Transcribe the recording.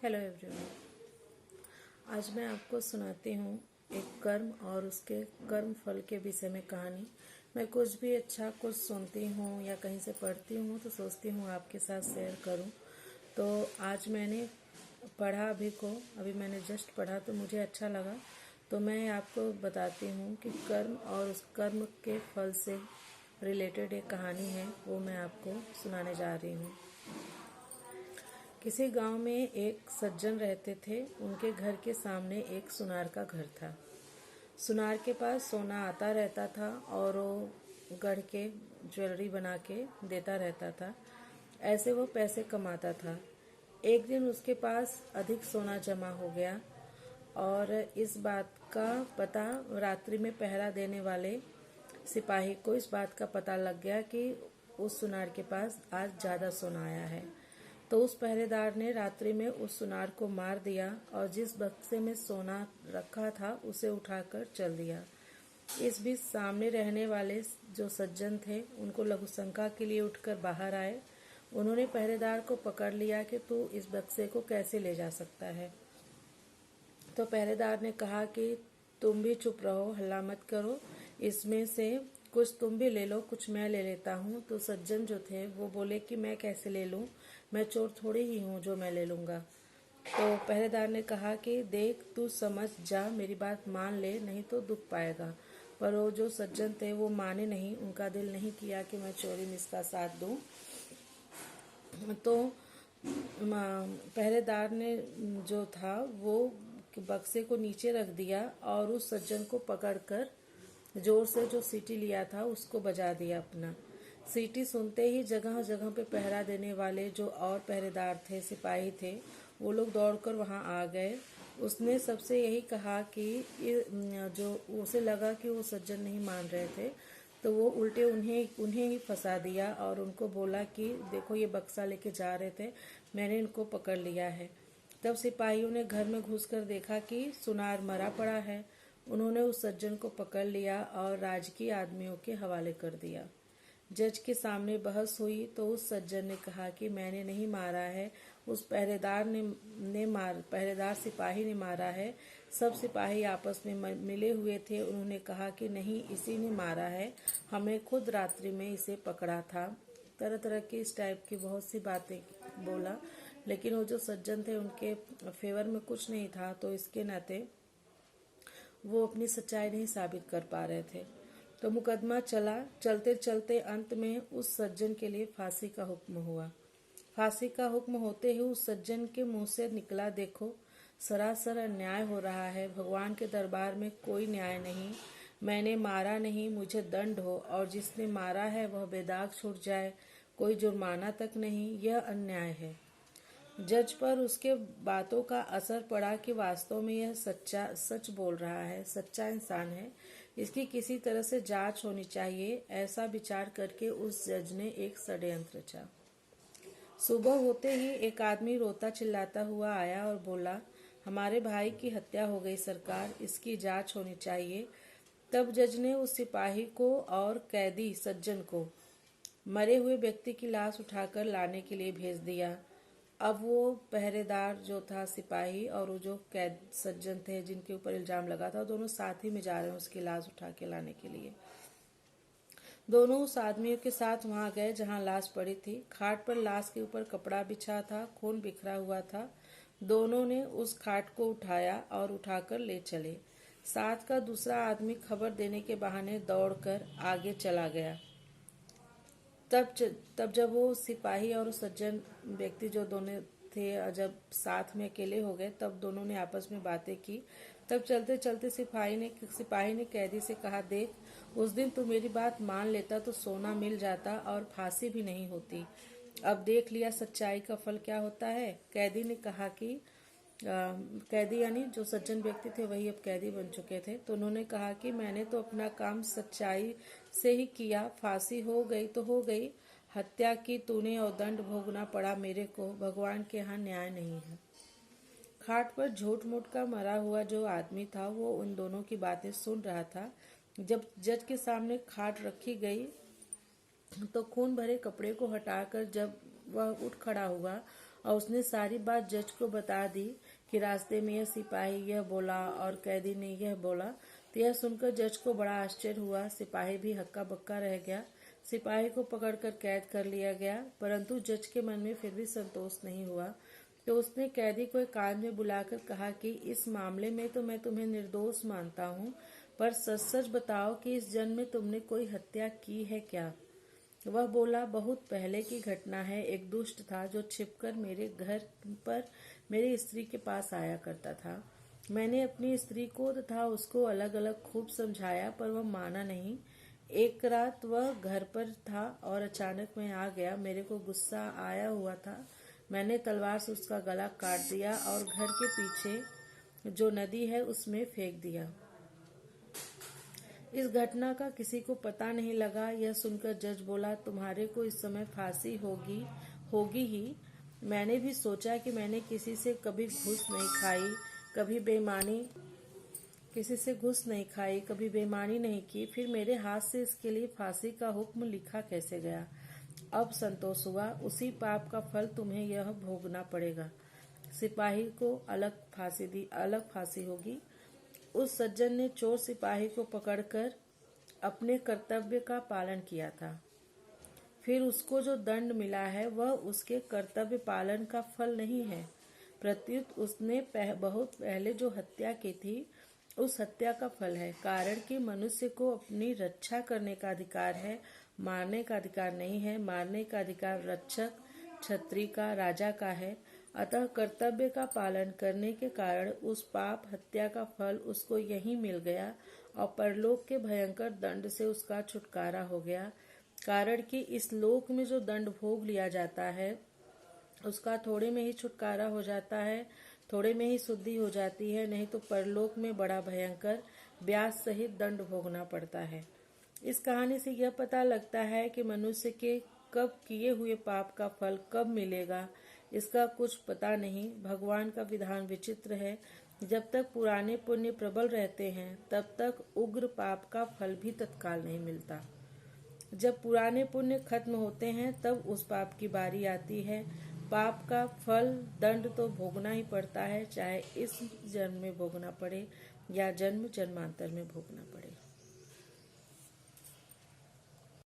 Hello everyone. आज मैं आपको सुनाती हूँ एक कर्म और उसके कर्म फल के विषय में कहानी। मैं कुछ भी अच्छा कुछ सुनती हूँ या कहीं से पढ़ती हूँ तो सोचती हूँ आपके साथ शेयर करूँ। तो आज मैंने पढ़ा अभी मैंने जस्ट पढ़ा तो मुझे अच्छा लगा, तो मैं आपको बताती हूँ कि कर्म और उस कर्म के फल से रिलेटेड एक कहानी है, वो मैं आपको सुनाने जा रही हूँ। किसी गांव में एक सज्जन रहते थे। उनके घर के सामने एक सुनार का घर था। सुनार के पास सोना आता रहता था और वो गढ़ के ज्वेलरी बना के देता रहता था। ऐसे वो पैसे कमाता था। एक दिन उसके पास अधिक सोना जमा हो गया और इस बात का पता रात्रि में पहरा देने वाले सिपाही को इस बात का पता लग गया कि उस सुनार के पास आज ज़्यादा सोना आया है। तो उस पहरेदार ने रात्रि में उस सुनार को मार दिया और जिस बक्से में सोना रखा था उसे उठाकर चल दिया। इस बीच सामने रहने वाले जो सज्जन थे उनको लघुशंका के लिए उठकर बाहर आए। उन्होंने पहरेदार को पकड़ लिया कि तू इस बक्से को कैसे ले जा सकता है। तो पहरेदार ने कहा कि तुम भी चुप रहो, हल्ला मत करो, इसमें से कुछ तुम भी ले लो, कुछ मैं ले लेता हूँ। तो सज्जन जो थे वो बोले कि मैं कैसे ले लूँ, मैं चोर थोड़ी ही हूँ जो मैं ले लूँगा। तो पहरेदार ने कहा कि देख, तू समझ जा, मेरी बात मान ले, नहीं तो दुख पाएगा। पर वो जो सज्जन थे वो माने नहीं, उनका दिल नहीं किया कि मैं चोरी में इसका साथ दूँ। तो पहरेदार ने जो था वो बक्से को नीचे रख दिया और उस सज्जन को पकड़कर जोर से जो सीटी लिया था उसको बजा दिया अपना। सीटी सुनते ही जगह जगह पे पहरा देने वाले जो और पहरेदार थे, सिपाही थे, वो लोग दौड़कर वहां आ गए। उसने सबसे यही कहा कि जो उसे लगा कि वो सज्जन नहीं मान रहे थे, तो वो उल्टे उन्हें ही फंसा दिया और उनको बोला कि देखो, ये बक्सा लेके जा रहे थे, मैंने इनको पकड़ लिया है। तब सिपाहियों ने घर में घुसकर देखा कि सुनार मरा पड़ा है। उन्होंने उस सज्जन को पकड़ लिया और राजकीय आदमियों के हवाले कर दिया। जज के सामने बहस हुई तो उस सज्जन ने कहा कि मैंने नहीं मारा है, उस पहरेदार सिपाही ने मारा है। सब सिपाही आपस में मिले हुए थे। उन्होंने कहा कि नहीं, इसी ने मारा है, हमें खुद रात्रि में इसे पकड़ा था। तरह तरह की इस टाइप की बहुत सी बातें बोला, लेकिन वो जो सज्जन थे उनके फेवर में कुछ नहीं था, तो इसके नाते वो अपनी सच्चाई नहीं साबित कर पा रहे थे। तो मुकदमा चला। चलते चलते अंत में उस सज्जन के लिए फांसी का हुक्म हुआ। फांसी का हुक्म होते ही उस सज्जन के मुंह से निकला, देखो, सरासर अन्याय हो रहा है, भगवान के दरबार में कोई न्याय नहीं, मैंने मारा नहीं, मुझे दंड हो, और जिसने मारा है वह बेदाग छूट जाए, कोई जुर्माना तक नहीं, यह अन्याय है। जज पर उसके बातों का असर पड़ा कि वास्तव में यह सच बोल रहा है, सच्चा इंसान है, इसकी किसी तरह से जांच होनी चाहिए। ऐसा विचार करके उस जज ने एक षड्यंत्र रचा। सुबह होते ही एक आदमी रोता चिल्लाता हुआ आया और बोला, हमारे भाई की हत्या हो गई सरकार, इसकी जांच होनी चाहिए। तब जज ने उस सिपाही को और कैदी सज्जन को मरे हुए व्यक्ति की लाश उठाकर लाने के लिए भेज दिया। अब वो पहरेदार जो था सिपाही और वो जो कैद सज्जन थे जिनके ऊपर इल्जाम लगा था, दोनों साथ ही में जा रहे हैं उसकी लाश उठा के लाने के लिए। दोनों उस आदमियों के साथ वहां गए जहां लाश पड़ी थी। खाट पर लाश के ऊपर कपड़ा बिछा था, खून बिखरा हुआ था। दोनों ने उस खाट को उठाया और उठाकर ले चले। साथ का दूसरा आदमी खबर देने के बहाने दौड़कर आगे चला गया। तब जब वो सिपाही और सज्जन व्यक्ति जो दोनों थे जब साथ में अकेले हो गए, तब दोनों ने आपस में बातें की। तब चलते चलते सिपाही ने कैदी से कहा, देख, उस दिन तू मेरी बात मान लेता तो सोना मिल जाता और फांसी भी नहीं होती। अब देख लिया सच्चाई का फल क्या होता है। कैदी ने कहा कि कैदी यानी जो सज्जन व्यक्ति थे वही अब कैदी बन चुके थे। तो उन्होंने कहा कि मैंने तो अपना काम सच्चाई से ही किया, फांसी हो गई तो हो गई, हत्या की तूने और दंड भोगना पड़ा मेरे को, भगवान के यहाँ न्याय नहीं है। खाट पर झूठ मूठ का मरा हुआ जो आदमी था वो उन दोनों की बातें सुन रहा था। जब जज के सामने खाट रखी गई तो खून भरे कपड़े को हटाकर जब वह उठ खड़ा हुआ और उसने सारी बात जज को बता दी कि रास्ते में यह सिपाही यह बोला और कैदी ने यह बोला। तो यह सुनकर जज को बड़ा आश्चर्य हुआ। सिपाही भी हक्का बक्का रह गया। सिपाही को पकड़कर कैद कर लिया गया, परंतु जज के मन में फिर भी संतोष नहीं हुआ। तो उसने कैदी को एकांत में बुलाकर कहा कि इस मामले में तो मैं तुम्हें निर्दोष मानता हूँ, पर सच सच बताओ कि इस जन्म में तुमने कोई हत्या की है क्या? वह बोला, बहुत पहले की घटना है। एक दुष्ट था जो छिपकर मेरे घर पर मेरी स्त्री के पास आया करता था। मैंने अपनी स्त्री को तथा उसको अलग अलग खूब समझाया, पर वह माना नहीं। एक रात वह घर पर था और अचानक मैं आ गया। मेरे को गुस्सा आया हुआ था। मैंने तलवार से उसका गला काट दिया और घर के पीछे जो नदी है उसमें फेंक दिया। इस घटना का किसी को पता नहीं लगा। यह सुनकर जज बोला, तुम्हारे को इस समय फांसी होगी ही। मैंने भी सोचा कि मैंने किसी से कभी घूस नहीं खाई, कभी बेईमानी नहीं की, फिर मेरे हाथ से इसके लिए फांसी का हुक्म लिखा कैसे गया? अब संतोष हुआ। उसी पाप का फल तुम्हें यह भोगना पड़ेगा। सिपाही को अलग फांसी होगी। उस सज्जन ने चोर सिपाही को पकड़कर अपने कर्तव्य का पालन किया था। फिर उसको जो दंड मिला है वह उसके कर्तव्य पालन का फल नहीं है, प्रत्युत उसने बहुत पहले जो हत्या की थी उस हत्या का फल है। कारण कि मनुष्य को अपनी रक्षा करने का अधिकार है, मारने का अधिकार नहीं है। मारने का अधिकार रक्षक, क्षत्रिय का, राजा का है। अतः कर्तव्य का पालन करने के कारण उस पाप हत्या का फल उसको यहीं मिल गया और परलोक के भयंकर दंड से उसका छुटकारा हो गया। कारण कि इस लोक में जो दंड भोग लिया जाता है उसका थोड़े में ही छुटकारा हो जाता है, थोड़े में ही शुद्धि हो जाती है, नहीं तो परलोक में बड़ा भयंकर ब्याज सहित दंड भोगना पड़ता है। इस कहानी से यह पता लगता है कि मनुष्य के कब किए हुए पाप का फल कब मिलेगा इसका कुछ पता नहीं। भगवान का विधान विचित्र है। जब तक पुराने पुण्य प्रबल रहते हैं तब तक उग्र पाप का फल भी तत्काल नहीं मिलता। जब पुराने पुण्य खत्म होते हैं तब उस पाप की बारी आती है। पाप का फल दंड तो भोगना ही पड़ता है, चाहे इस जन्म में भोगना पड़े या जन्म जन्मांतर में भोगना पड़े।